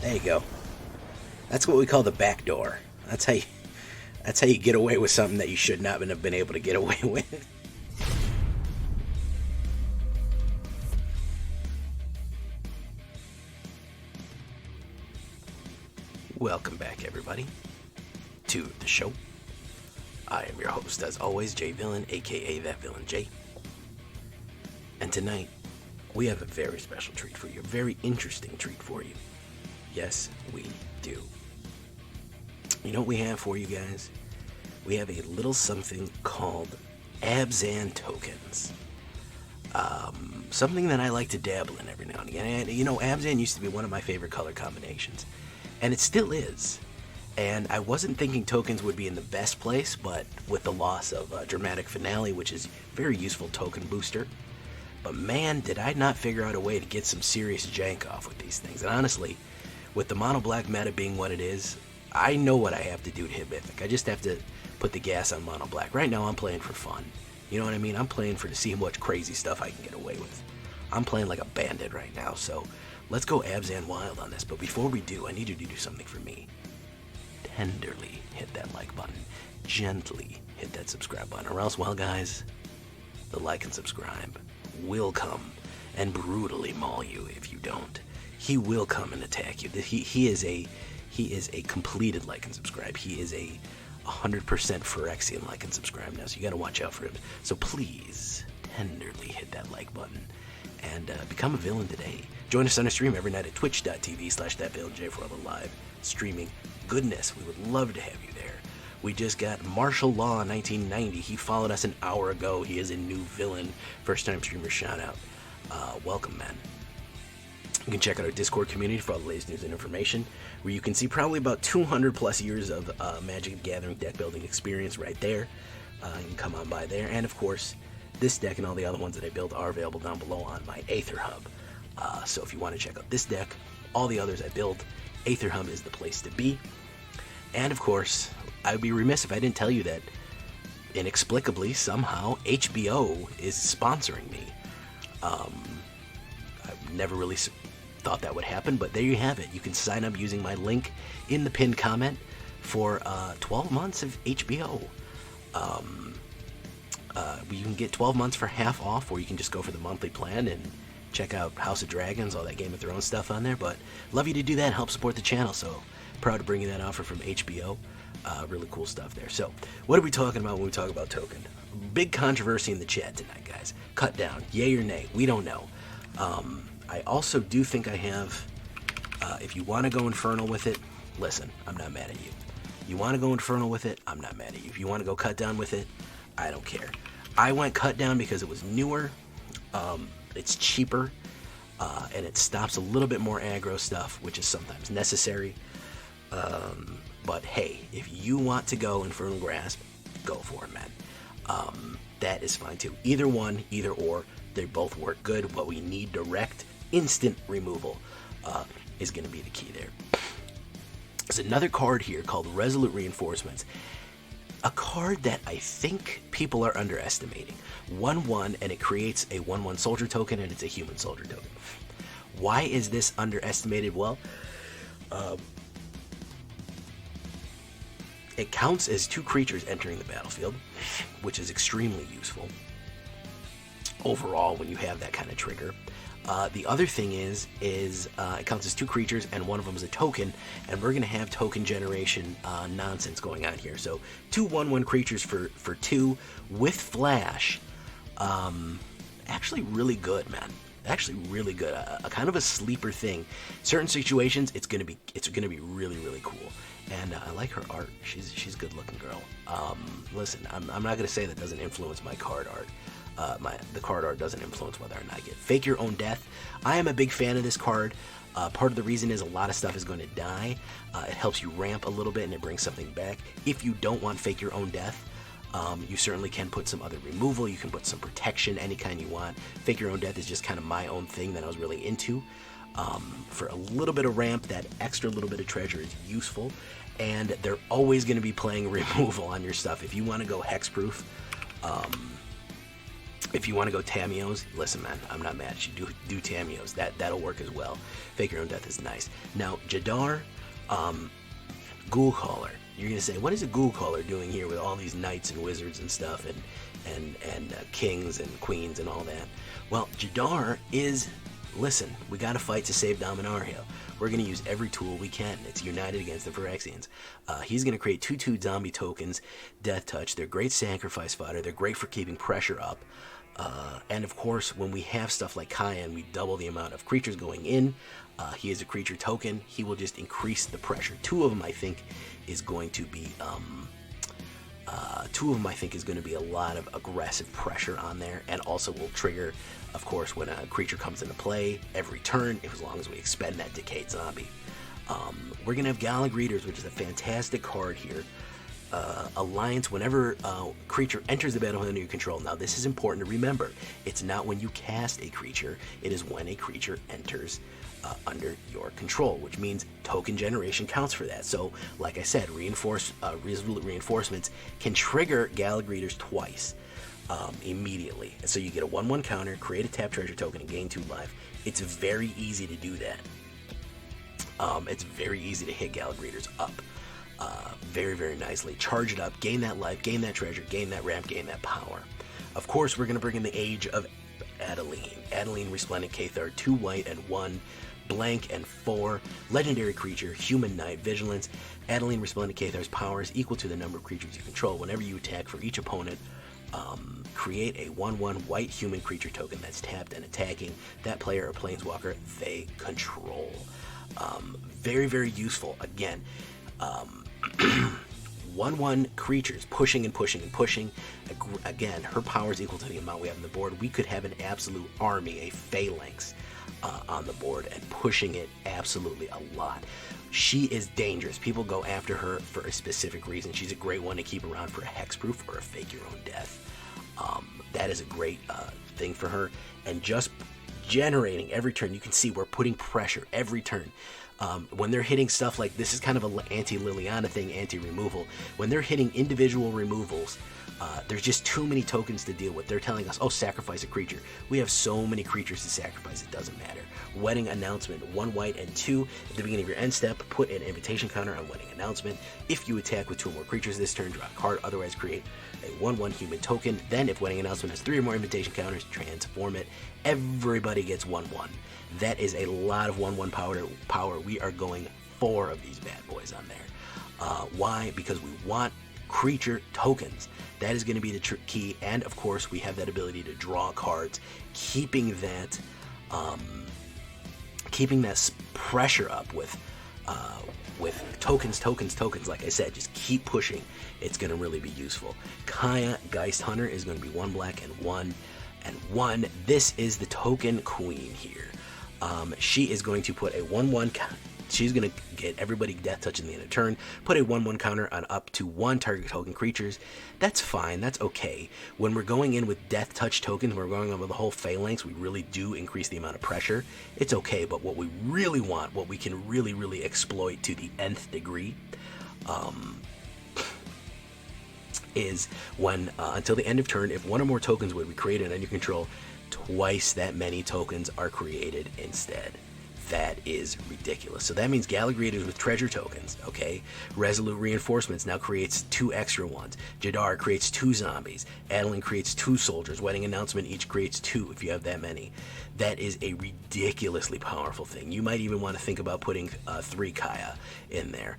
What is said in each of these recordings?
There you go. That's what we call the back door. That's how you get away with something that you should not have been able to get away with. Welcome back, everybody, to the show. I am your host, as always, Jay Villain, aka That Villain Jay. And tonight, we have a very special treat for you, a very interesting treat for you. Yes, we do. You know what we have for you guys? We have a little something called Abzan tokens. Something that I like to dabble in every now and again. And, you know, Abzan used to be one of my favorite color combinations. And it still is. And I wasn't thinking tokens would be in the best place, but with the loss of Dramatic Finale, which is a very useful token booster. But man, did I not figure out a way to get some serious jank off with these things. And honestly, with the mono black meta being what it is, I know what I have to do to hit Mythic. I just have to put the gas on mono black. Right now I'm playing for fun. You know what I mean? I'm playing to see how much crazy stuff I can get away with. I'm playing like a bandit right now, so let's go Abzan wild on this. But before we do, I need you to do something for me. Tenderly hit that like button. Gently hit that subscribe button. Or else, well guys, the like and subscribe will come and brutally maul you if you don't. He will come and attack you. He is a completed like and subscribe. He is a 100% Phyrexian like and subscribe now, so you gotta watch out for him. So please, tenderly hit that like button and become a villain today. Join us on our stream every night at twitch.tv/thatvillainj for all the live streaming goodness. We would love to have you there. We just got Martial Law 1990. He followed us an hour ago. He is a new villain. First time streamer shout out. Welcome, man. You can check out our Discord community for all the latest news and information, where you can see probably about 200 plus years of Magic the Gathering deck building experience right there. You can come on by there. And of course, this deck and all the other ones that I built are available down below on my AetherHub. So if you want to check out this deck, all the others I built, AetherHub is the place to be. And of course, I would be remiss if I didn't tell you that inexplicably, somehow, HBO is sponsoring me. I've never really thought that would happen, but there you have it. You can sign up using my link in the pinned comment for 12 months of HBO. You can get 12 months for half off, or you can just go for the monthly plan and check out House of Dragons, all that Game of Thrones stuff on there. But love you to do that and help support the channel. So proud to bring you that offer from HBO. Really cool stuff there. So what are we talking about when we talk about token? Big controversy in the chat tonight, guys. Cut down, yay or nay, we don't know. I also do think I have, if you want to go Infernal with it, listen, I'm not mad at you. You want to go Infernal with it, I'm not mad at you. If you want to go cut down with it, I don't care. I went cut down because it was newer, it's cheaper, and it stops a little bit more aggro stuff, which is sometimes necessary. But hey, if you want to go Infernal Grasp, go for it, man. That is fine too. Either one, either or, they both work good. What we need, direct, instant removal, is going to be the key there. There's another card here called Resolute Reinforcements. A card that I think people are underestimating. 1/1, and it creates a 1/1 soldier token, and it's a human soldier token. Why is this underestimated? Well, it counts as 2 creatures entering the battlefield, which is extremely useful overall when you have that kind of trigger. The other thing is it counts as 2 creatures, and one of them is a token, and we're going to have token generation nonsense going on here. So 2 1/1 creatures for 2 with flash. Actually really good, man. Actually really good. A kind of a sleeper thing. Certain situations, it's gonna be really, really cool. And I like her art. She's a good looking girl. Listen, I'm not gonna say that doesn't influence my card art. The card art doesn't influence whether or not I get Fake Your Own Death. I am a big fan of this card. Part of the reason is a lot of stuff is going to die. It helps you ramp a little bit and it brings something back. If you don't want Fake Your Own Death, you certainly can put some other removal. You can put some protection, any kind you want. Fake Your Own Death is just kind of my own thing that I was really into. For a little bit of ramp, that extra little bit of treasure is useful. And they're always going to be playing removal on your stuff. If you want to go hexproof, If you want to go Tamios, listen, man, I'm not mad at you. Do Tamios. That'll work as well. Fake Your Own Death is nice. Now, Jadar, Ghoulcaller. You're gonna say, what is a Ghoulcaller doing here with all these knights and wizards and stuff, and kings and queens and all that? Well, Jadar is. Listen, we gotta fight to save Dominaria. We're gonna use every tool we can. It's united against the Phyrexians. He's gonna create 2/2 zombie tokens, Death Touch. They're great sacrifice fodder. They're great for keeping pressure up. And of course, when we have stuff like Kaya and we double the amount of creatures going in, he is a creature token. He will just increase the pressure. Two of them, I think, is going to be a lot of aggressive pressure on there, and also will trigger, of course, when a creature comes into play every turn, as long as we expend that decayed zombie. We're gonna have Gala Greeters, which is a fantastic card here. Alliance, whenever creature enters the battlefield under your control. Now, this is important to remember. It's not when you cast a creature, it is when a creature enters under your control, which means token generation counts for that. So, like I said, Resolute Reinforcements can trigger Gala Greeters twice immediately. So you get a 1/1 counter, create a tap treasure token, and gain 2 life. It's very easy to do that. It's very easy to hit Gala Greeters up. Very, very nicely. Charge it up, gain that life, gain that treasure, gain that ramp, gain that power. Of course, we're going to bring in the Age of Adeline. Adeline, Resplendent, Cathar, 2 white and 1 blank and 4. Legendary creature, human knight, vigilance. Adeline, Resplendent, Cathar's power is equal to the number of creatures you control. Whenever you attack for each opponent, create a 1/1 white human creature token that's tapped and attacking that player or planeswalker they control. Very, very useful. Again, 1/1 creatures pushing and pushing and pushing. Again, her power is equal to the amount we have on the board. We could have an absolute army, a phalanx on the board, and pushing it absolutely a lot. She is dangerous. People go after her for a specific reason. She's a great one to keep around for a hexproof or a Fake Your Own Death. That is a great thing for her. And just generating every turn, you can see we're putting pressure every turn. When they're hitting stuff like this, is kind of an anti-Liliana thing, anti-removal. When they're hitting individual removals, there's just too many tokens to deal with. They're telling us, oh, sacrifice a creature. We have so many creatures to sacrifice, it doesn't matter. Wedding Announcement, 1 white and 2. At the beginning of your end step, put an invitation counter on Wedding Announcement. If you attack with 2 or more creatures this turn, draw a card. Otherwise, create a 1/1 human token. Then, if Wedding Announcement has 3 or more invitation counters, transform it. Everybody gets 1/1. That is a lot of 1/1 power. We are going 4 of these bad boys on there. Why? Because we want creature tokens. That is going to be the key. And of course, we have that ability to draw cards, keeping that pressure up with tokens. Like I said, just keep pushing. It's going to really be useful. Kaya, Geist Hunter, is going to be 1 black and 1 and 1. This is the token queen here. She is going to put a 1/1 she's going to get everybody Death Touch in the end of turn, put a 1/1 counter on up to 1 target token creatures. That's fine, that's okay. When we're going in with Death Touch tokens, we're going on with the whole phalanx, we really do increase the amount of pressure. It's okay, but what we really want, what we can really, really exploit to the nth degree, is when, until the end of turn, if 1 or more tokens would be created under your control, twice that many tokens are created instead. That is ridiculous. So that means Gala Greeters with treasure tokens, okay? Resolute Reinforcements now creates 2 extra ones. Jadar creates 2 zombies. Adeline creates 2 soldiers. Wedding Announcement each creates 2 if you have that many. That is a ridiculously powerful thing. You might even want to think about putting 3 Kaya in there.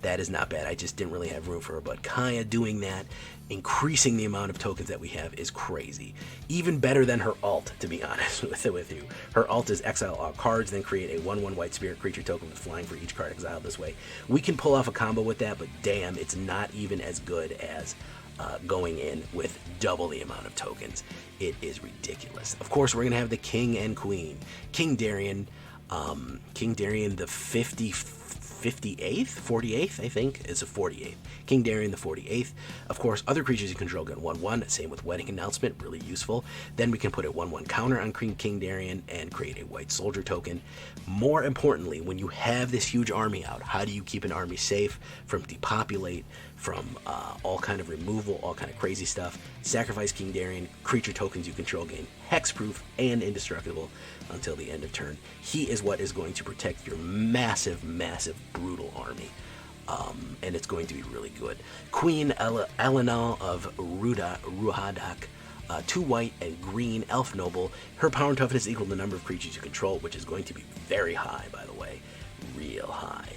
That is not bad. I just didn't really have room for her, but Kaya doing that, increasing the amount of tokens that we have, is crazy. Even better than her ult, to be honest with you. Her ult is exile all cards, then create a 1/1 white spirit creature token with flying for each card exiled this way. We can pull off a combo with that, but damn, it's not even as good as going in with double the amount of tokens. It is ridiculous. Of course, we're going to have the king and queen. King Darien the 48th, I think, is a 48th. King Darien the 48th. Of course, other creatures you control get 1/1. Same with Wedding Announcement, really useful. Then we can put a 1/1 counter on King Darien and create a white soldier token. More importantly, when you have this huge army out, how do you keep an army safe from depopulate, from all kind of removal, all kind of crazy stuff. Sacrifice King Darien, creature tokens you control gain hexproof and indestructible until the end of turn. He is what is going to protect your massive, massive, brutal army. And it's going to be really good. Queen Allenal of Ruadach, 2 white and green elf noble. Her power and toughness equal to the number of creatures you control, which is going to be very high, by the way. Real high.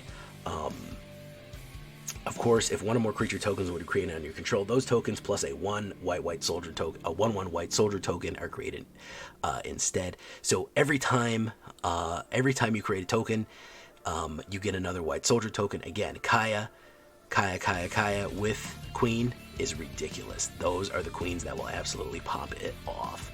Of course, if one or more creature tokens were to create under your control, those tokens plus a 1/1 soldier token, a 1/1 white soldier token are created instead. So every time you create a token, you get another white soldier token. Again, Kaya with Queen is ridiculous. Those are the queens that will absolutely pop it off.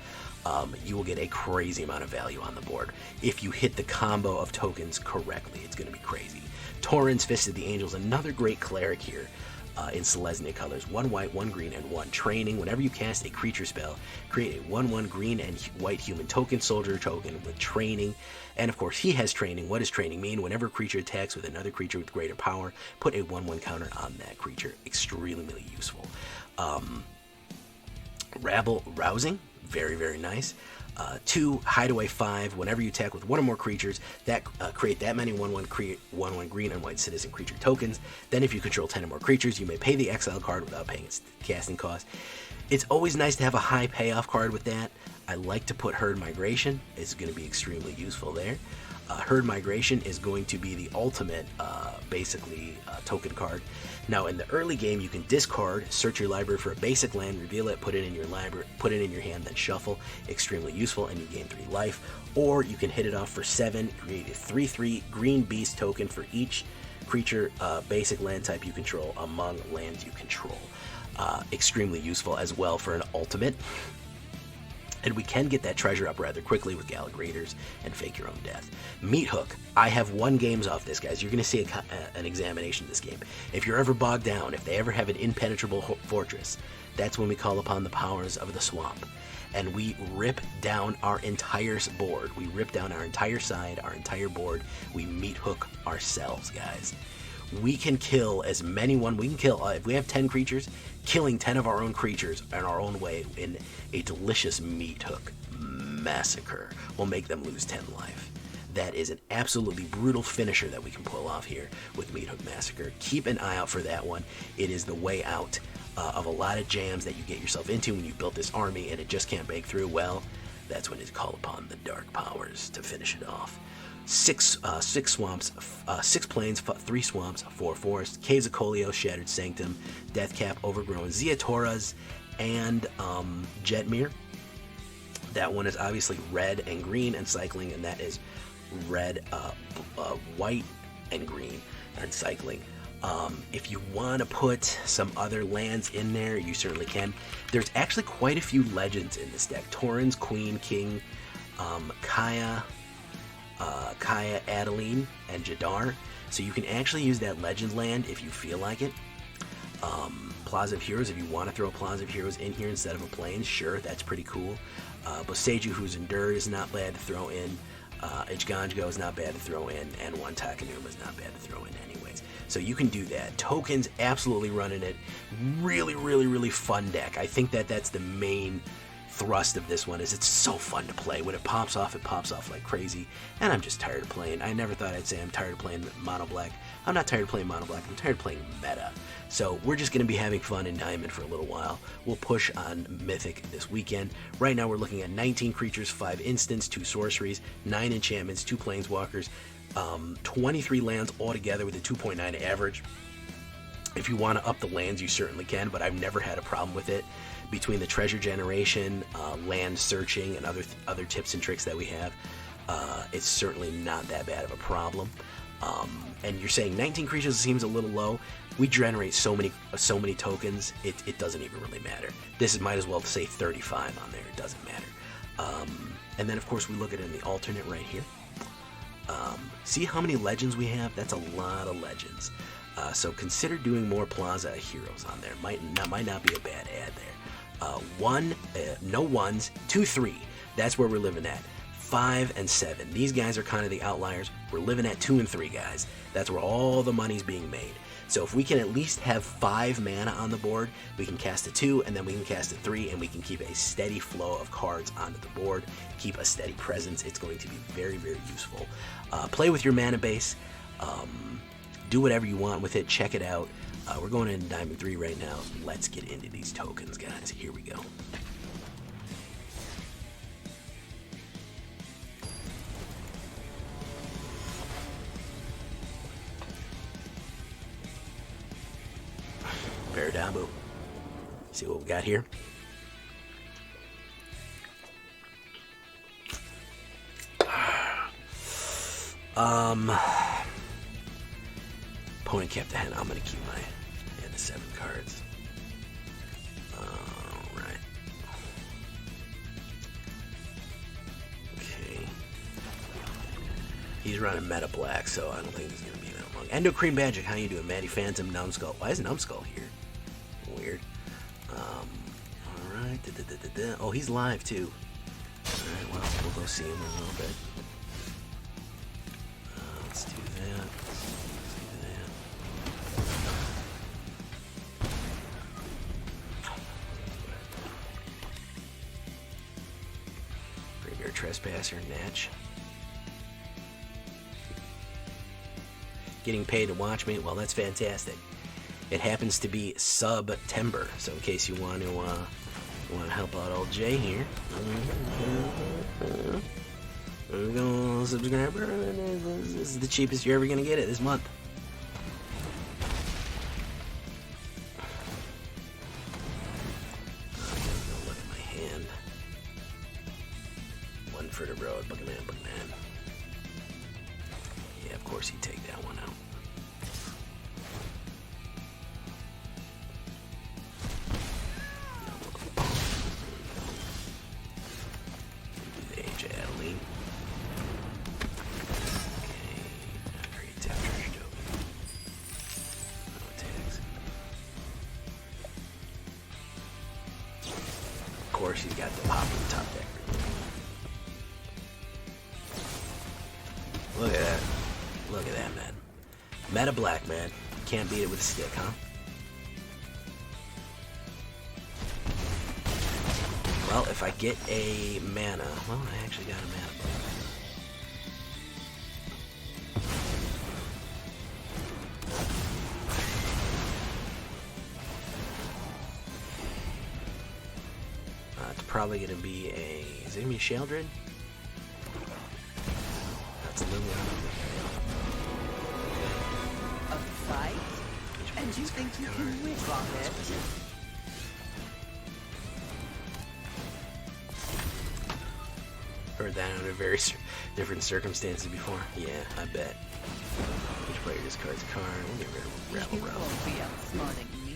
You will get a crazy amount of value on the board. If you hit the combo of tokens correctly, it's going to be crazy. Torens, Fist of the Angels, another great cleric here in Selesnya colors. 1 white, 1 green, and 1 training. Whenever you cast a creature spell, create a 1/1 green and white human token, soldier token with training. And of course, he has training. What does training mean? Whenever a creature attacks with another creature with greater power, put a 1/1 counter on that creature. Extremely useful. Rabble Rousing, very, very nice. 2 Hideaway 5. Whenever you attack with 1 or more creatures, that create that many 1/1 green and white citizen creature tokens. Then, if you control 10 or more creatures, you may pay the exile card without paying its casting cost. It's always nice to have a high payoff card with that. I like to put Herd Migration. It's going to be extremely useful there. Herd Migration is going to be the ultimate, token card. Now, in the early game, you can discard, search your library for a basic land, reveal it, put it in your library, put it in your hand, then shuffle. Extremely useful, and you gain 3 life. Or you can hit it off for 7, create a 3/3 green beast token for each creature basic land type you control among lands you control. Extremely useful as well for an ultimate. And we can get that treasure up rather quickly with Gala Greeters and Fake Your Own Death. Meathook. I have 1 games off this, guys. You're going to see an examination of this game. If you're ever bogged down, if they ever have an impenetrable fortress, that's when we call upon the powers of the swamp. And we rip down our entire board. We rip down our entire side, our entire board. We Meathook ourselves, guys. We can kill as many we can kill, if we have 10 creatures, killing 10 of our own creatures in our own way in a delicious Meathook Massacre will make them lose 10 life. That is an absolutely brutal finisher that we can pull off here with Meathook Massacre. Keep an eye out for that one. It is the way out of a lot of jams that you get yourself into when you built this army and it just can't break through. Well, that's when you call upon the dark powers to finish it off. 6 swamps, 6 plains, 3 swamps, 4 forests, Caves of Colio, Shattered Sanctum, Deathcap, Overgrown, Ziatoras, and Jetmir. That one is obviously red and green and cycling, and that is red, white, and green and cycling. If you want to put some other lands in there, you certainly can. There's actually quite a few legends in this deck. Torens, Queen, King, Kaya, Adeline, and Jadar. So you can actually use that legend land if you feel like it. Plaza of Heroes, if you want to throw a Plaza of Heroes in here instead of a Plains, sure, that's pretty cool. Boseiju, who's endured, is not bad to throw in. Ichganjgo is not bad to throw in, and one Takanuma is not bad to throw in anyways. So you can do that. Tokens, absolutely running it. Really, really, really fun deck. I think that's the main thrust of this one, is it's so fun to play. When it pops off like crazy, and I'm just tired of playing. I never thought I'd say I'm tired of playing mono black. I'm not tired of playing mono black, I'm tired of playing meta. So we're just going to be having fun in Diamond for a little while. We'll push on Mythic this weekend. Right now we're looking at 19 creatures, 5 instants, 2 sorceries, 9 enchantments, 2 planeswalkers, 23 lands altogether with a 2.9 average. If you want to up the lands, you certainly can, but I've never had a problem with it. Between the treasure generation, land searching, and other tips and tricks that we have, it's certainly not that bad of a problem. And you're saying 19 creatures seems a little low. We generate so many tokens, it doesn't even really matter. This might as well say 35 on there. It doesn't matter. And then of course we look at it in the alternate right here. See how many legends we have? That's a lot of legends. So consider doing more Plaza Heroes on there. Might not be a bad ad there. No ones, 2, 3. That's where we're living at. 5 and 7. These guys are kind of the outliers. We're living at 2 and 3, guys. That's where all the money's being made. So if we can at least have 5 mana on the board, we can cast a 2, and then we can cast a 3, and we can keep a steady flow of cards onto the board, keep a steady presence. It's going to be very, very useful. Play with your mana base. Do whatever you want with it. Check it out. We're going into Diamond 3 right now. Let's get into these tokens, guys. Here we go. Paradabu. See what we got here? Opponent kept the hand. I'm gonna keep my the 7 cards. Alright. Okay. He's running meta black, so I don't think this is gonna be that long. Endocrine Magic, how you doing? Maddie Phantom, Numbskull. Why is Numbskull here? Weird. Alright. Oh, he's live too. Alright, well, we'll go see him in a little bit. Let's do that. Graveyard Trespasser, Natch. Getting paid to watch me? Well, that's fantastic. It happens to be September, so in case you want to help out old Jay here, there we go, subscriber. This is the cheapest you're ever gonna get it this month. Look at my hand. One for the road, Boogeyman. Yeah, of course he'd take that one out. Adeline. Okay, create tap treasure token. No attacks. Of course, he's got the pop in the top deck. Look at that. Look at that, man. Meta black, man. Can't beat it with a stick, huh? Well, if I get a mana... Well, I actually got a mana black. It's probably going to be a... Is it going to be a Sheldred? That's a little A fight? And you think you can win on it? Heard that under very different circumstances before. Yeah, I bet. Each player discards a card. We'll get rid of Rabble Rousing. You won't be outsmarting me.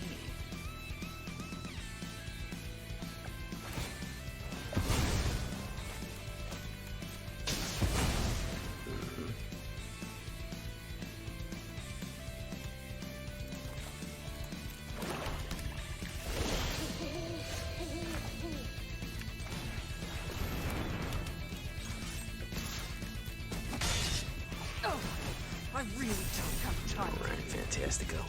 I really don't have time. Alright, fantastico.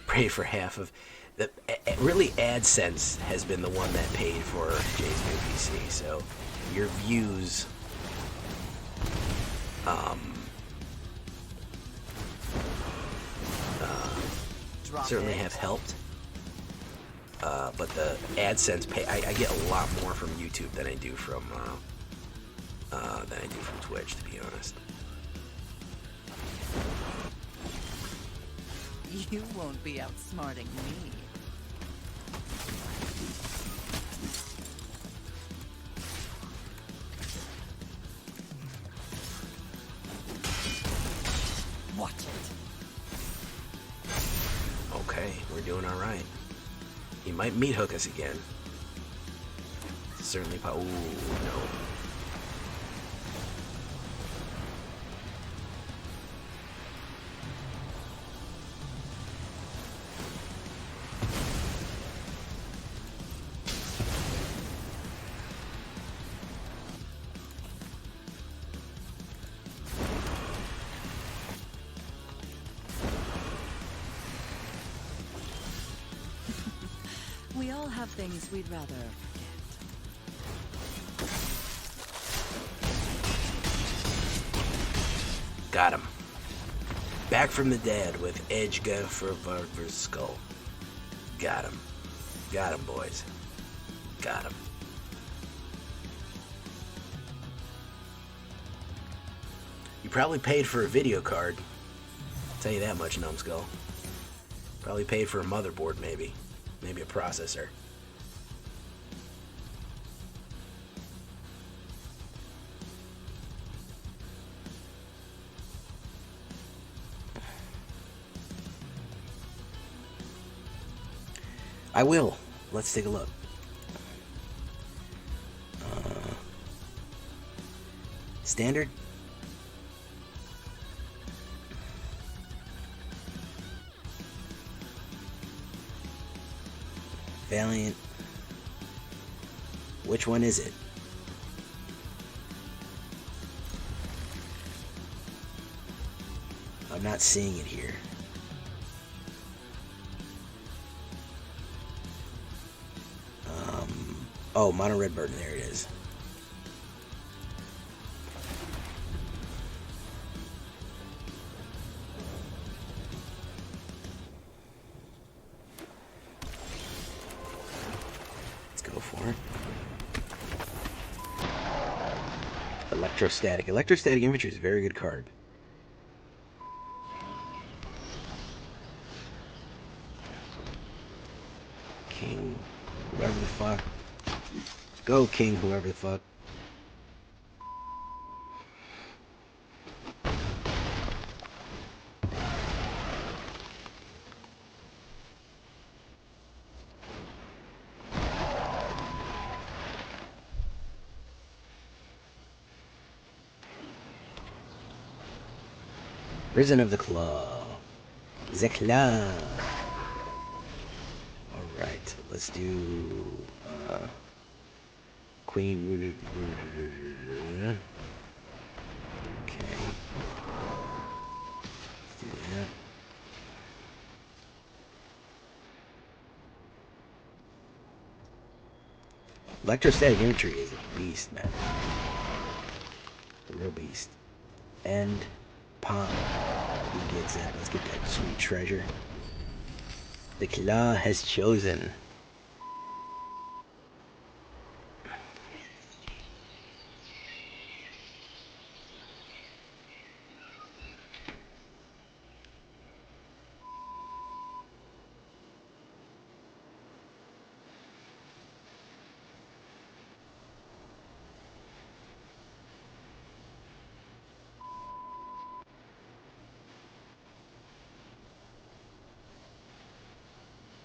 Pray for half of the really AdSense has been the one that paid for Jay's new PC, so your views certainly have helped. But the AdSense pay, I get a lot more from YouTube than I do from Twitch, to be honest. You won't be outsmarting me. Watch it. Okay, we're doing all right. He might Meathook us again. Certainly. Ooh, no. We all have things we'd rather forget. Got him. Back from the dead with Edgega for Varver's skull. Got him. Got him, boys. Got him. You probably paid for a video card. I'll tell you that much, numbskull. Probably paid for a motherboard, maybe. Maybe a processor. I will. Let's take a look. Standard? Valiant. Which one is it? I'm not seeing it here. Oh, Mono Red Burden, there it is. Let's go for it. Electrostatic. Electrostatic Infantry is a very good card. King, whoever the fuck. Go, King, whoever the fuck. Risen of the Claw. The Claw. Alright, let's do... Queen. Okay. Let's do that. Electrostatic Infantry is a beast, man. A real beast. And Palm. Who gets that? Let's get that sweet treasure. The Claw has chosen.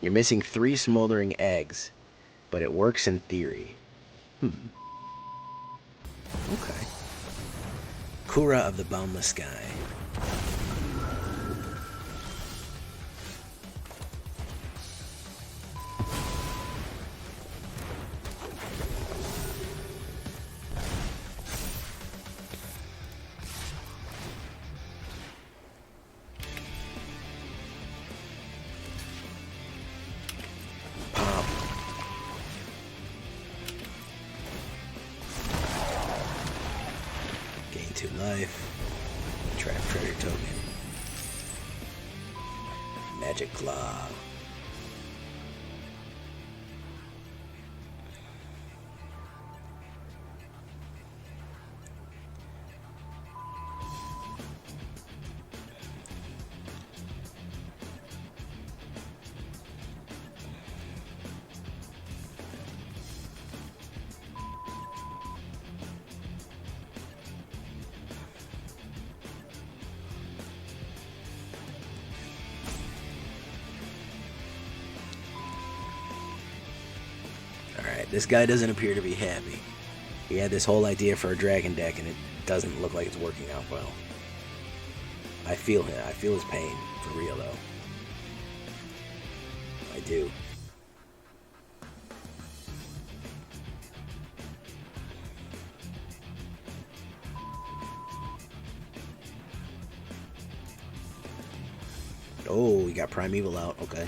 You're missing 3 smoldering eggs, but it works in theory. Okay. Kura of the Boundless Sky. Magic Claw. This guy doesn't appear to be happy. He had this whole idea for a dragon deck, and it doesn't look like it's working out well. I feel him. I feel his pain, for real, though. I do. Oh, we got Primeval out. Okay.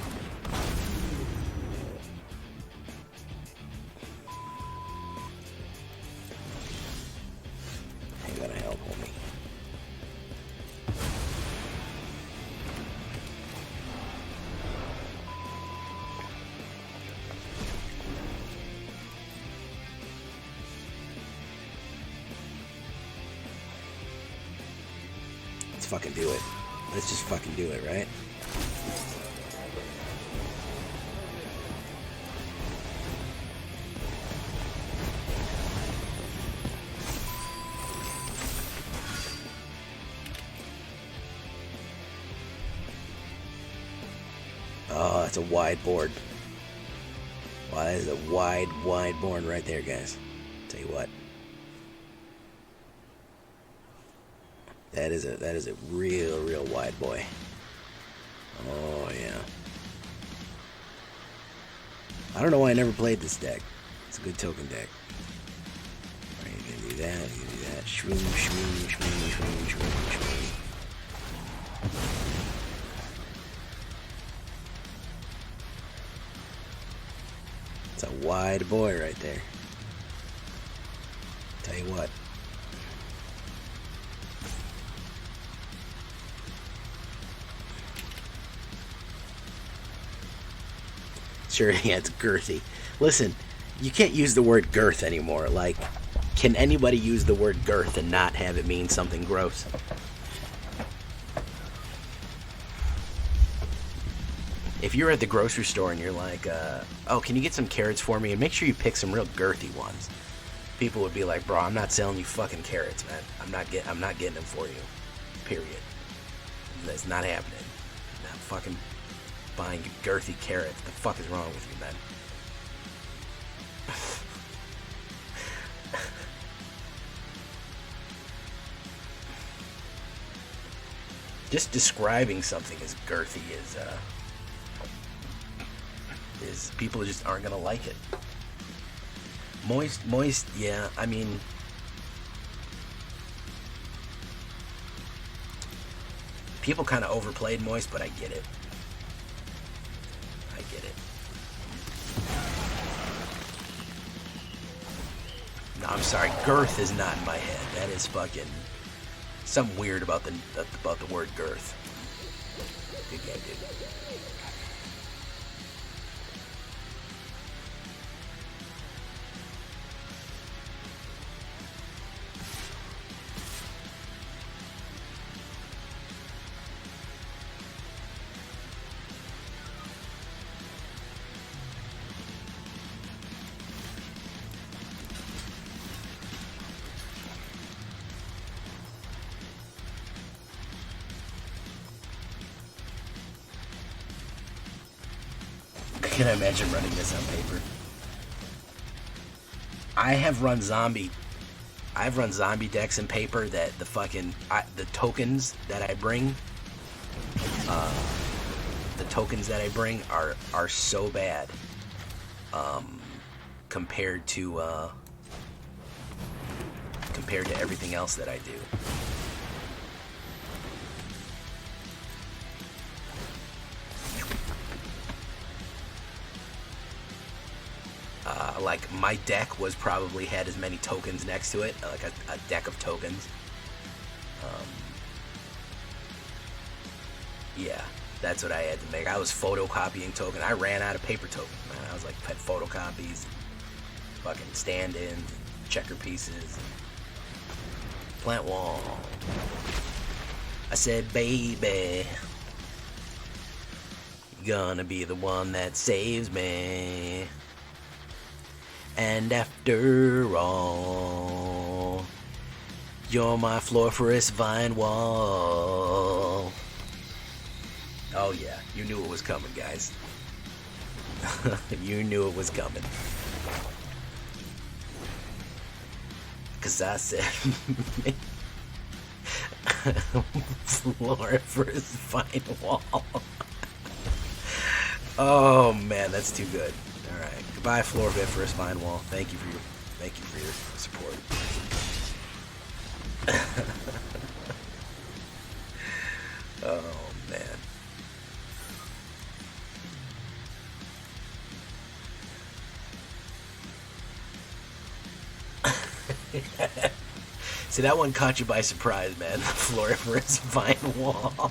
fucking do it. Let's just fucking do it, right? Oh, that's a wide board. Wow, that is a wide board right there, guys. Tell you what. That is a real wide boy. Oh yeah. I don't know why I never played this deck. It's a good token deck. Alright, you can do that, you can do that. Shroom, shroom, shroom, shroom, shroom, shroom. It's a wide boy right there. Tell you what. Sure, yeah, it's girthy. Listen, you can't use the word girth anymore. Like, can anybody use the word girth and not have it mean something gross? If you're at the grocery store and you're like, oh, can you get some carrots for me? And make sure you pick some real girthy ones. People would be like, bro, I'm not selling you fucking carrots, man. I'm not getting them for you. Period. That's not happening. I'm not fucking buying you girthy carrots. What the fuck is wrong with you, man? Just describing something as girthy is people just aren't gonna like it. Moist, yeah. I mean, people kind of overplayed moist, but I get it. I get it. No, I'm sorry. Girth is not in my head. That is fucking something weird about the word girth. Good game, dude. Can I imagine running this on paper? I've run zombie decks in paper that the tokens that I bring, are so bad, compared to everything else that I do. Like, my deck was probably had as many tokens next to it, like a deck of tokens. Yeah, that's what I had to make. I was photocopying token. I ran out of paper tokens, man. I was like, had photocopies, fucking stand-ins, checker pieces, plant wall. I said, baby, you're gonna be the one that saves me. And after all, you're my floriferous vine wall. Oh yeah, you knew it was coming, guys. You knew it was coming. Cause I said floriferous vine wall. Oh man, that's too good. All right, goodbye, floriferous vine wall. Thank you for your support. Oh man. See, that one caught you by surprise, man. The floriferous vine wall.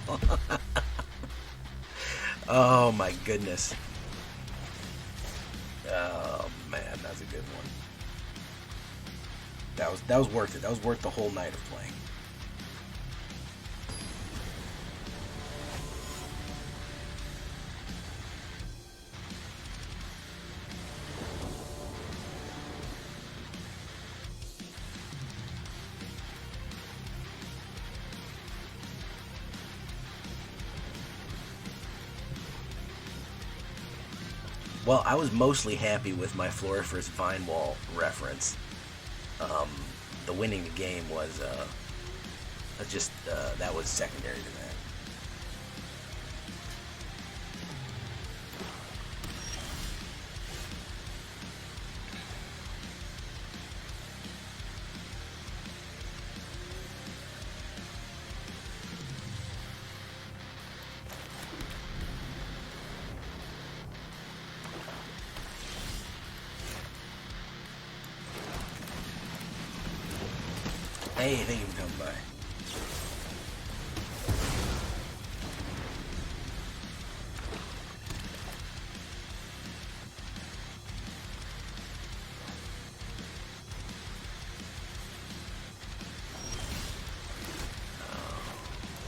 Oh my goodness. Oh man, that's a good one. That was worth it. That was worth the whole night of playing. Well, I was mostly happy with my Floriferous Vine Wall reference. The winning the game was that was secondary to that. Hey, thank you for coming by.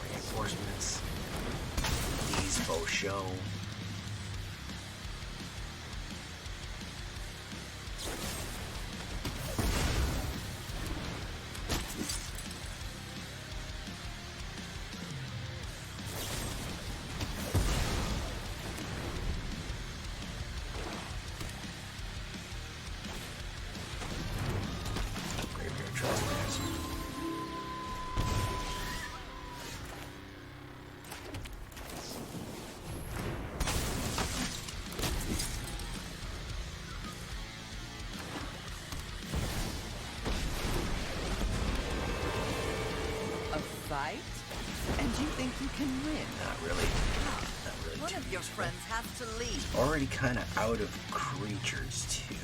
Reinforcements. These both show. Fight? And you think you can win? Not really. Not really. One of your friends has to leave. Already kind of out of creatures too,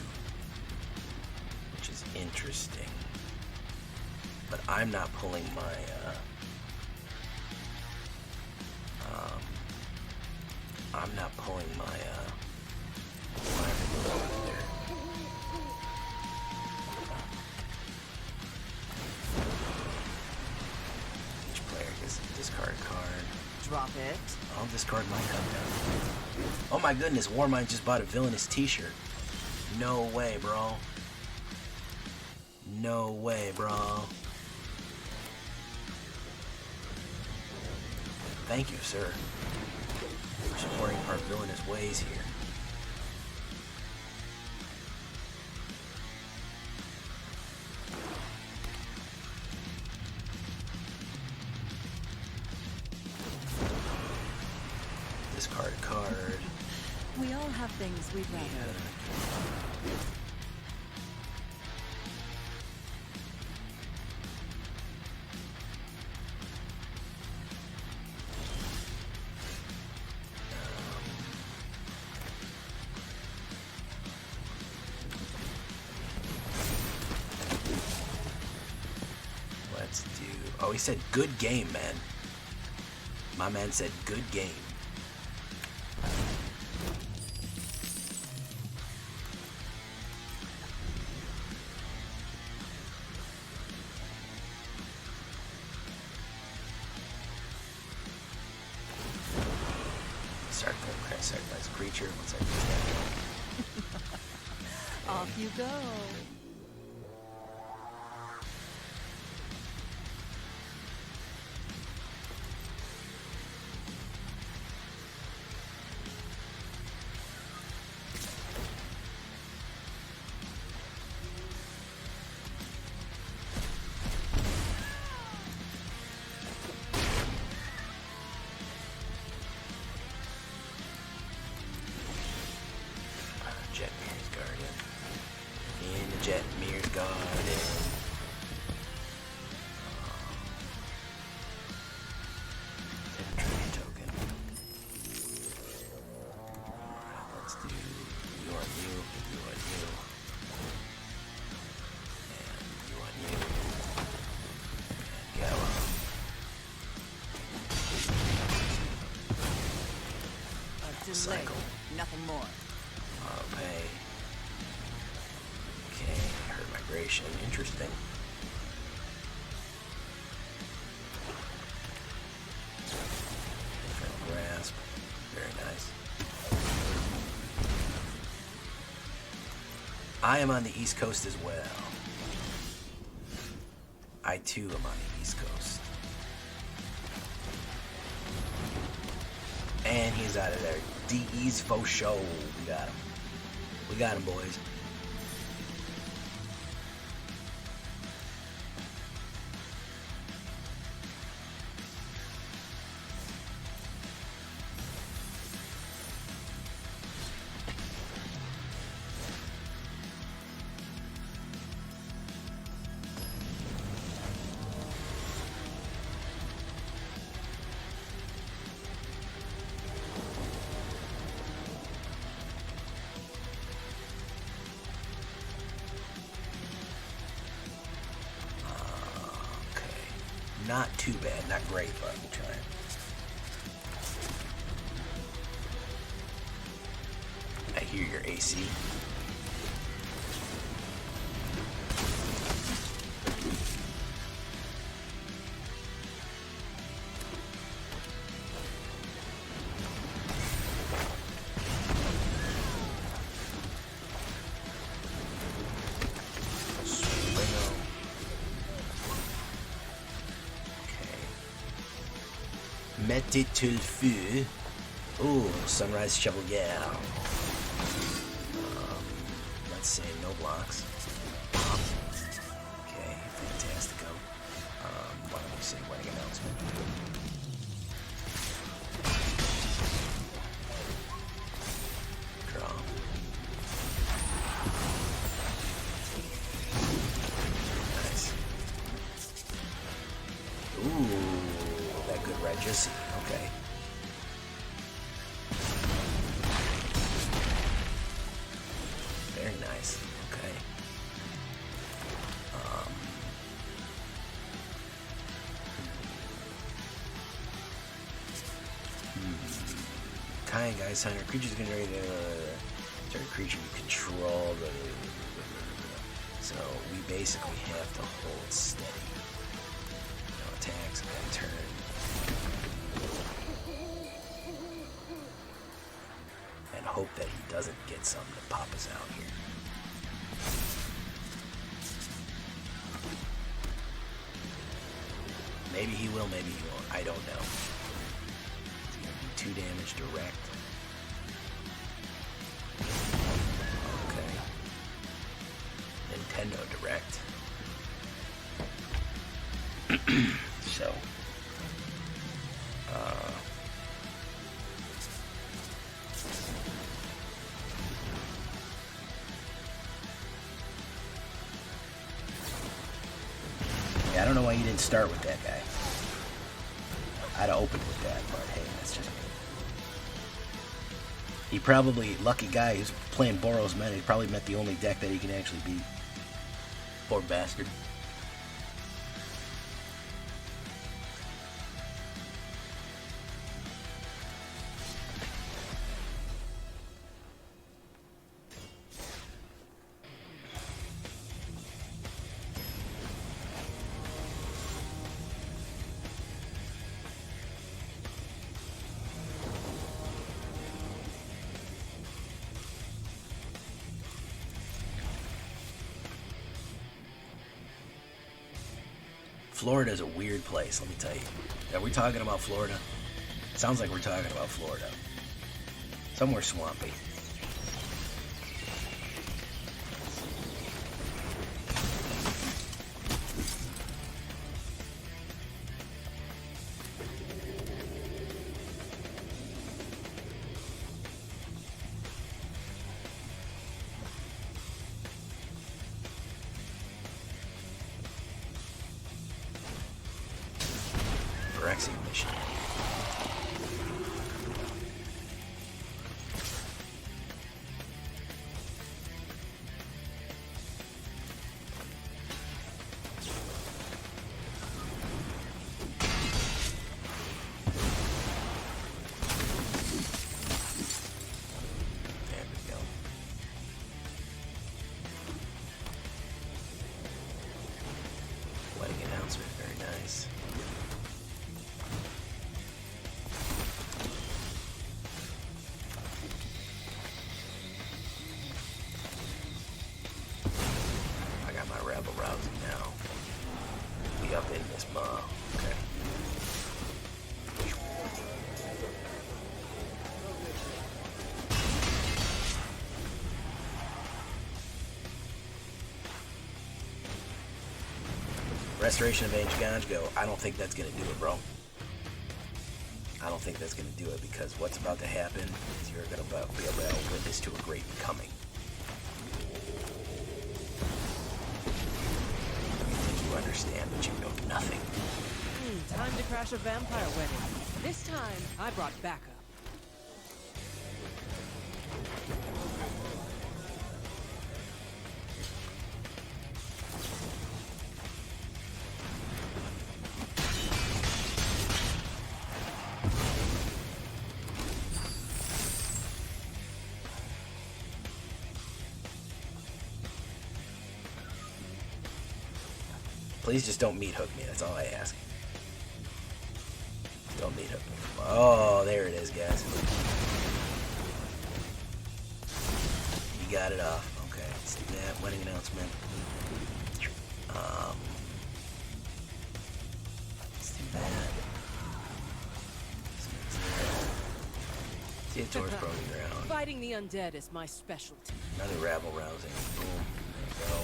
which is interesting. But I'm not pulling my discard a card. Drop it. I'll discard my countdown. Oh my goodness, Warmind just bought a villainous t-shirt. No way, bro. No way, bro. Thank you, sir, for supporting our villainous ways here. Discard a card. We all have things we'd rather. Let's do... Oh, he said good game, man. My man said good game. Sacrifice a creature. Once I do that. Off you go. Cycle. Nothing more. Pay. Okay, herd migration. Interesting. Infernal Grasp. Very nice. I am on the East Coast as well. I too am on the East Coast. And he's out of there. DE's faux show. We got him. We got him, boys. Not too bad, not great, but we'll try it. I hear your AC. Mettez tout le feu. Ooh, Sunrise Chevalier. Let's say no blocks. Okay, fantastico. Why don't we say wedding announcement? Draw. Nice. Ooh, that good Regis. Okay. Very nice. Okay. Kind guys, hunter. Creatures can generate target creature you control. So we basically have to hold steady. No attacks on turn. Hope that he doesn't get something to pop us out here. Maybe he will, maybe he won't. I don't know. It's gonna be 2 damage direct. Okay. Nintendo Direct. So. I don't know why you didn't start with that guy. I'd have opened with that, but hey, that's just me. He probably, lucky guy who's playing Boros Meta, he probably met the only deck that he can actually beat. Poor bastard. Florida's a weird place, let me tell you. Are we talking about Florida? It sounds like we're talking about Florida. Somewhere swampy. Mission. Restoration of Ancient Ganj go. I don't think that's gonna do it, bro. I don't think that's gonna do it because what's about to happen is you're gonna be able to witness to a great becoming. You think you understand, but you know nothing. Time to crash a vampire wedding. This time, I brought backup. Please just don't Meathook me, that's all I ask. Don't Meathook me. Oh, there it is, guys. You got it off. Okay, let's do that. Wedding announcement. Let's do that. Ziatora's probing ground. Fighting the undead is my specialty. Another Rabble Rousing. Boom. There you go.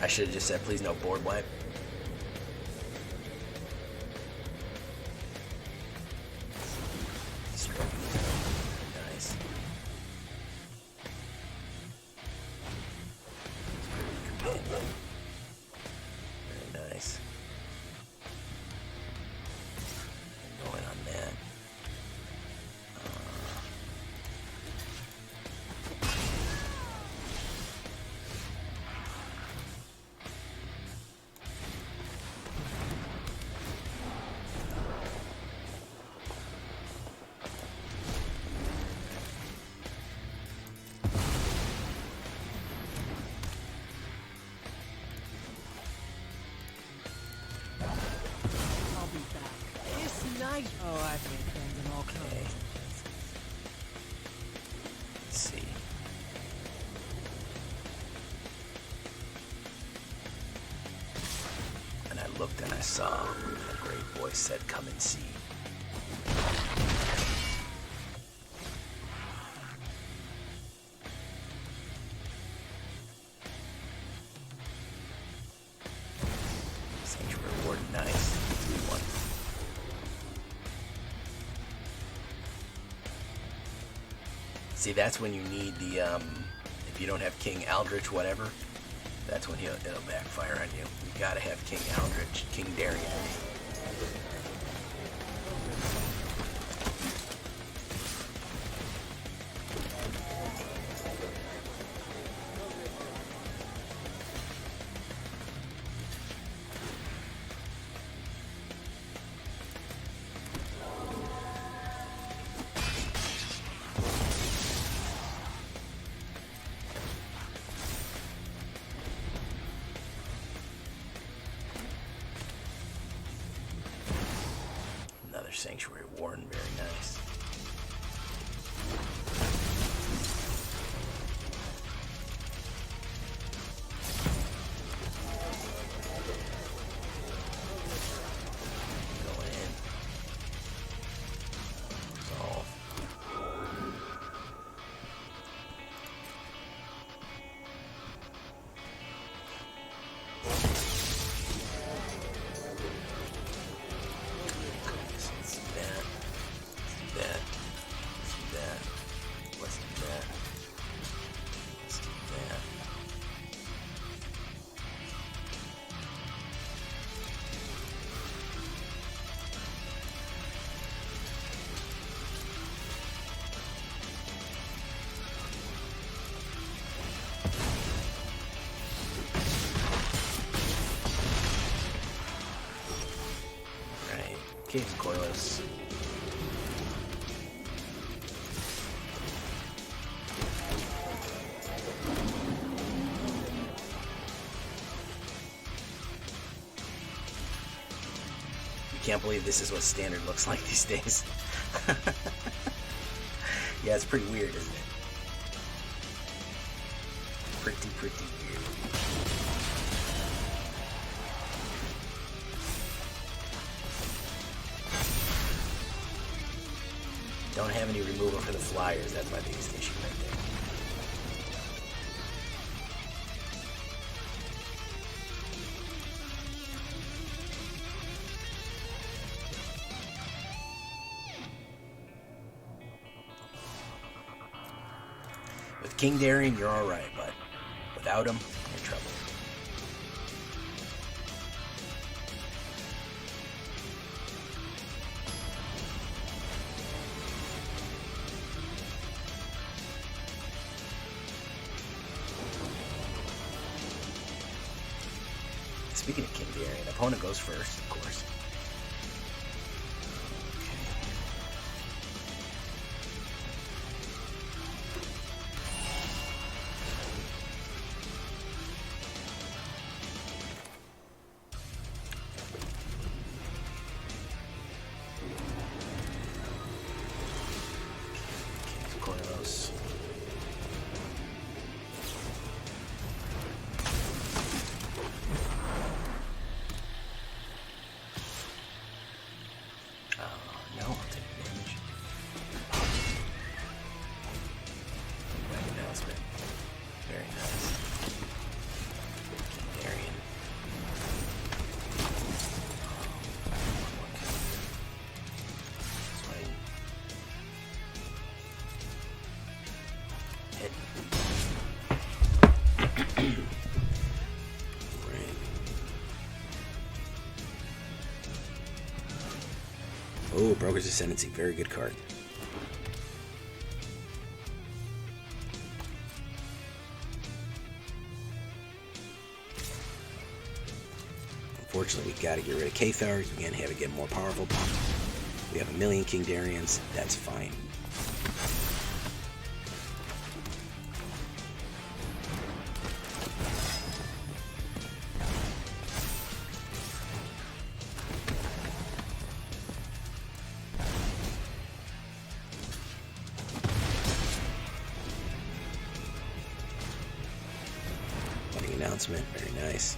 I should have just said, please no board wipe. Nice. Very nice. Going on that. Oh, I've made friends in all kinds. Let's see. And I looked and I saw a great voice said, "Come and see." Sanctuary Warden, nice. Good one. See, that's when you need the, if you don't have King Aldrich, whatever, that's when it'll backfire on you. You gotta have King Aldrich, King Darien. Sanctuary Warden, very nice. Going in. Resolve. Caves Coilers. Can't believe this is what standard looks like these days. Yeah, it's pretty weird, isn't it? Pretty weird. Don't have any removal for the flyers. That's my biggest issue right there. King Darien, you're alright, but without him, you're in trouble. Speaking of King Darien, opponent goes first, of course. Oh, Broker's Ascendancy, very good card. Unfortunately, we got to get rid of Cathar. We can't have it get more powerful. We have a million King Dariens. That's fine. Announcement, very nice.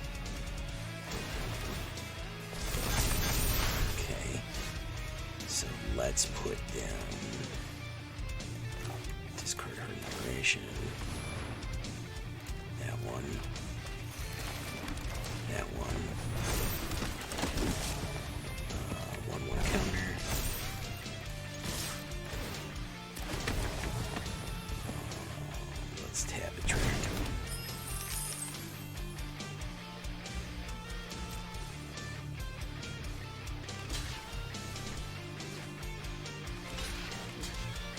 Okay, so let's put down discard her narration. That one. That one. 1/1 counter. Let's tap a trigger.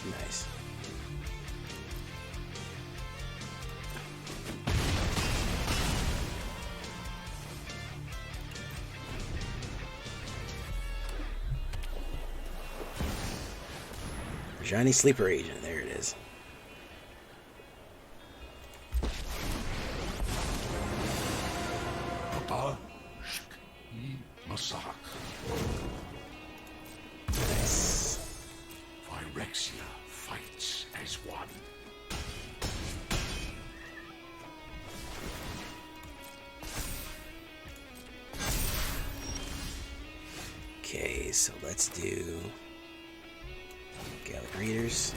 Nice. Shiny Sleeper Agent, there it is. Massacre. Nice. Phyrexia fights as one. Okay, so let's do Gala Greeters.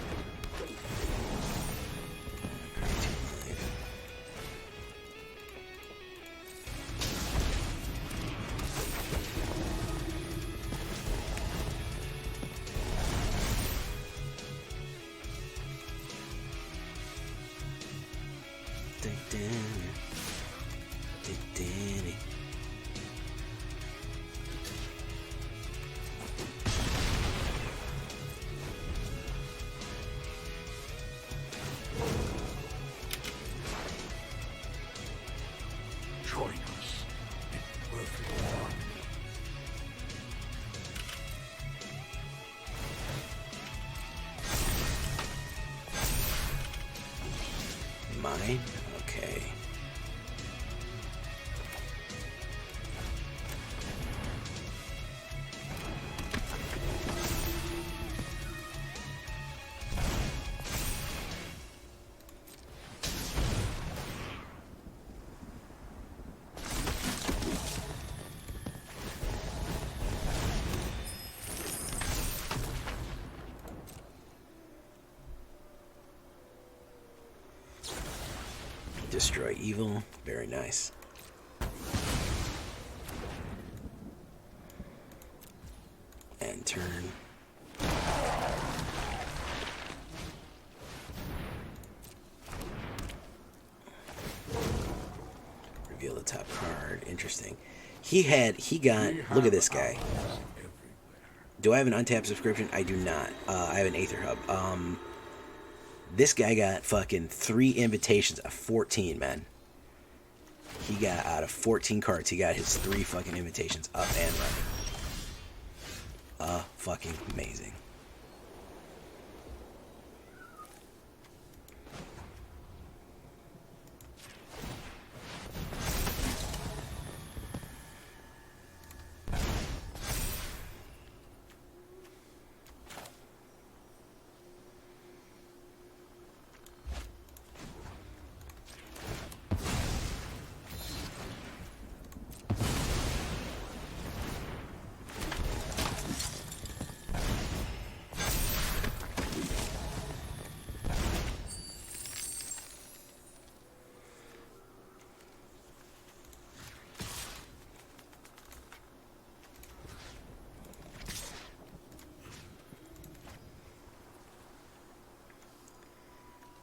Join us in perfect harmony. Mine? Okay. Destroy evil. Very nice. And turn. He got, look at this guy. Do I have an untapped subscription? I do not. I have an AetherHub. This guy got fucking 3 invitations of 14, man. He got out of 14 cards, he got his 3 fucking invitations up and running. Fucking amazing.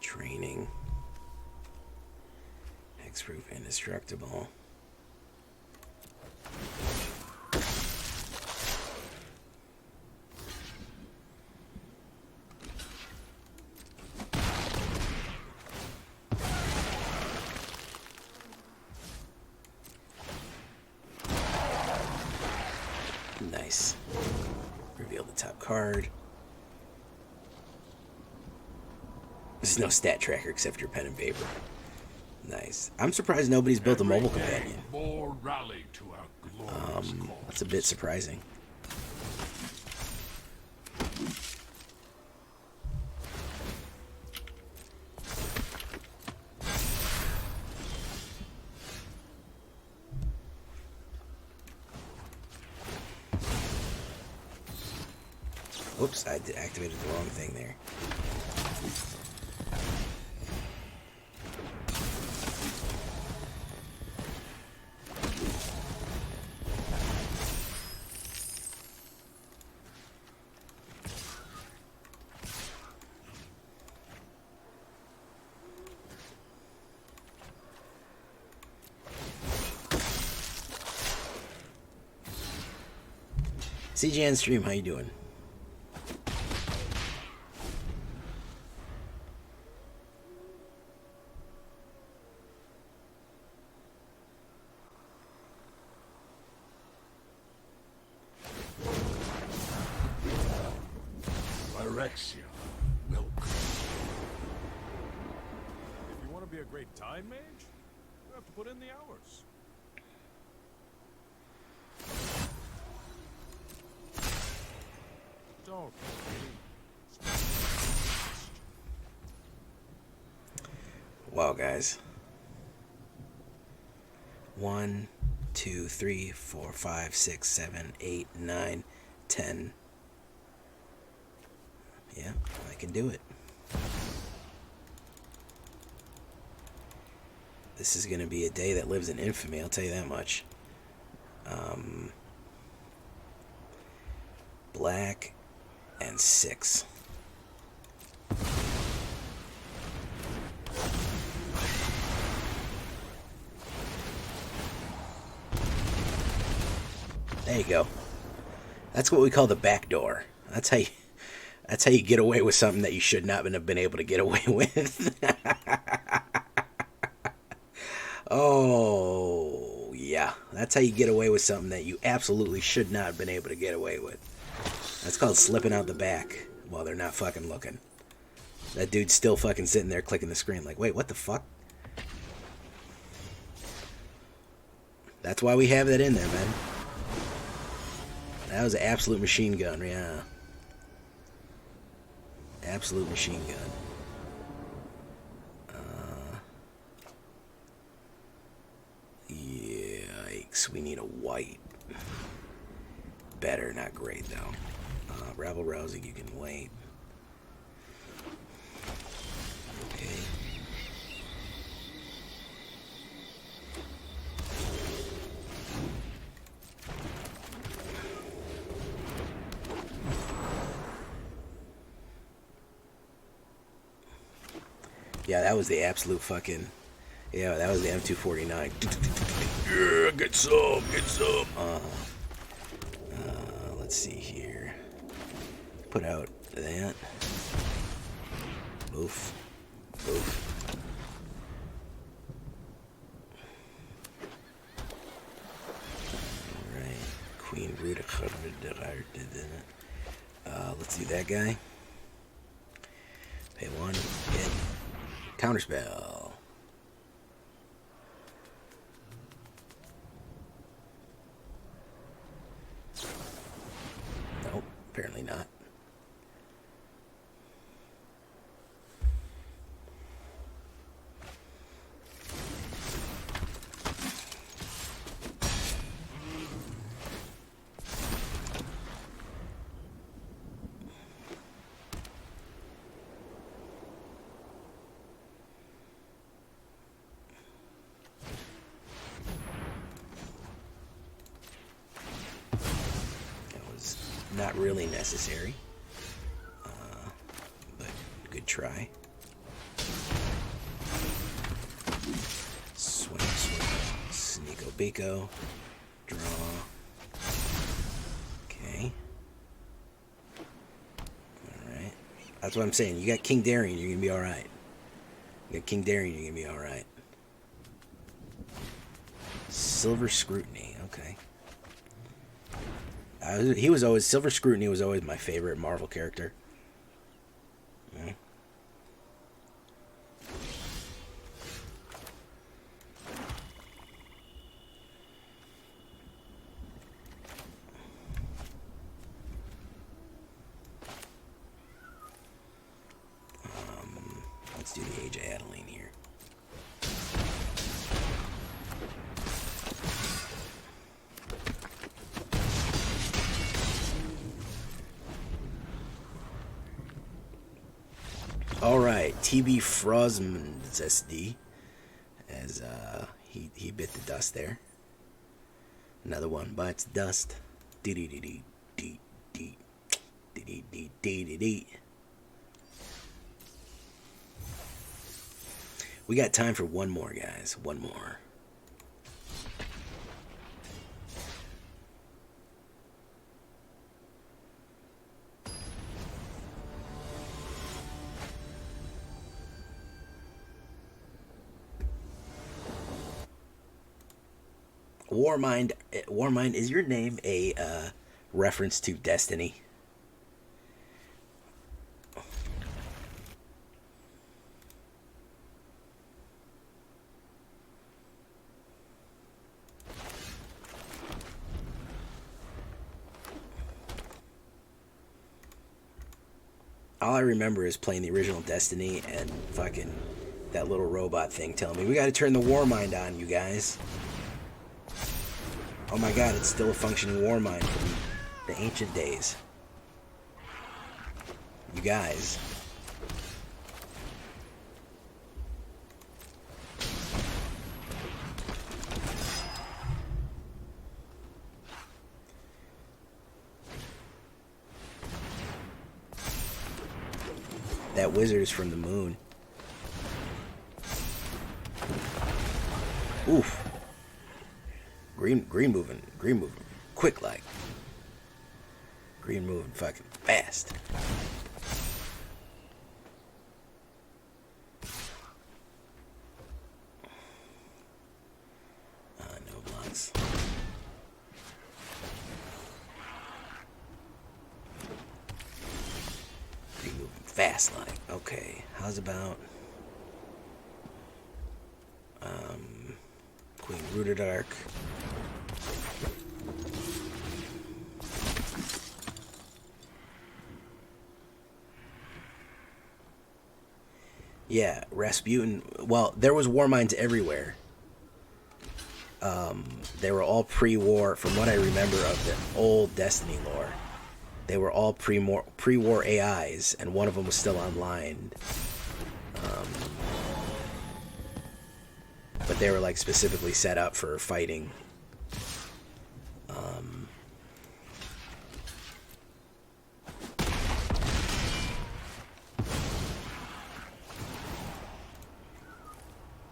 Training. Hexproof, Indestructable. Nice. Reveal the top card. There's no stat tracker except your pen and paper. Nice. I'm surprised nobody's built a mobile companion. More rally to our glorious cause. That's a bit surprising. Whoops, I activated the wrong thing there. CGN stream, how you doing? Phyrexia will come. If you want to be a great time mage, you have to put in the hours. Don't. Wow, guys. 1, 2, 3, 4, 5, 6, 7, 8, 9, 10. Yeah, I can do it. This is going to be a day that lives in infamy, I'll tell you that much. Black and 6. There you go. That's what we call the back door. That's how you get away with something that you should not have been able to get away with. Oh, yeah. That's how you get away with something that you absolutely should not have been able to get away with. That's called slipping out the back while they're not fucking looking. That dude's still fucking sitting there clicking the screen like, wait, what the fuck? That's why we have that in there, man. That was an absolute machine gun, yeah. Absolute machine gun. Yikes, we need a white. Better, not great, though. Rabble Rousing, you can wait. Okay. Yeah, that was the absolute fucking... Yeah, that was the M249. Yeah, get some, get some. Let's see here. Put out that. Oof. Oof. Alright. Queen Ruadach. Let's do that guy. Pay 1. Hit. Counterspell. Nope, apparently not. Not really necessary, but good try. Swing, Sneako Biko, draw. Okay. Alright. That's what I'm saying. You got King Darien, you're gonna be alright. You got King Darien, you're gonna be alright. Silver Scrutiny, okay. Silver Scrutiny was always my favorite Marvel character. Yeah. Let's do the Age of Adeline here. Alright, TB Frosman's SD, as he bit the dust there. Another one bites the dust. We got time for one more, guys. One more. Warmind, is your name a reference to Destiny? All I remember is playing the original Destiny and fucking that little robot thing telling me, we gotta turn the Warmind on, you guys. Oh my god, it's still a functioning Warmind from the ancient days. You guys. That wizard is from the moon. Oof. Green moving, quick like. Green moving fucking fast. No blocks. Green moving fast like. Okay, how's about Queen Ruadach? Yeah, Rasputin. Well, there was Warminds everywhere. They were all pre-war, from what I remember of the old Destiny lore. They were all pre-war AIs, and one of them was still online. But they were like specifically set up for fighting.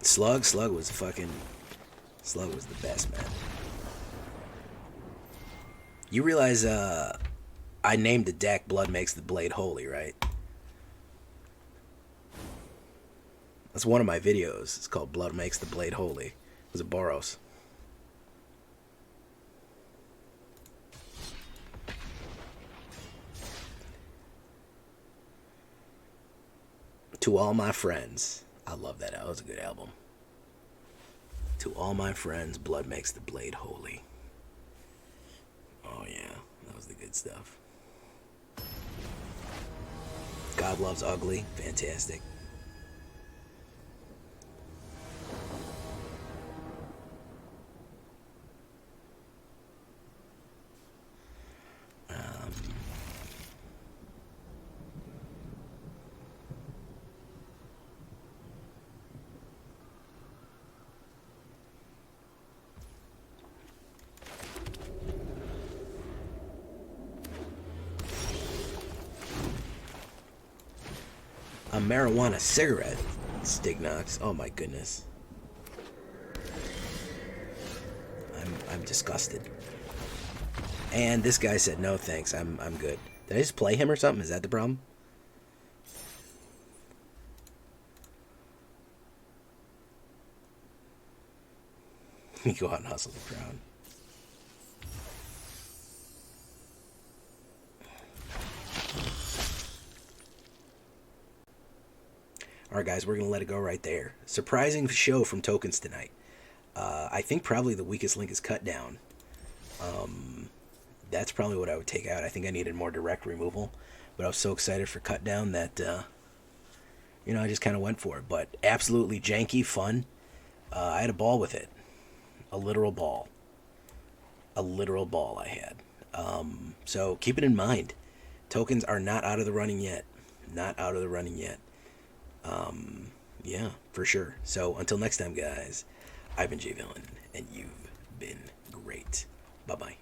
Slug was fucking Slug was the best, man. You realize I named the deck Blood Makes the Blade Holy, right? That's one of my videos. It's called Blood Makes the Blade Holy. It was a Boros. To All My Friends. I love that. That was a good album. To All My Friends, Blood Makes the Blade Holy. Oh yeah, that was the good stuff. God Loves Ugly. Fantastic. A marijuana cigarette, Stignox. Oh my goodness. I'm disgusted. And this guy said no thanks. I'm good. Did I just play him or something? Is that the problem? You go out and hustle the crowd. Alright guys, we're going to let it go right there. Surprising show from Tokens tonight. I think probably the weakest link is Cut Down. That's probably what I would take out. I think I needed more direct removal. But I was so excited for Cut Down that, I just kind of went for it. But absolutely janky, fun. I had a ball with it. A literal ball. A literal ball I had. So keep it in mind. Tokens are not out of the running yet. Not out of the running yet. Yeah, for sure. So until next time, guys, I've been J Villain, and you've been great. Bye-bye.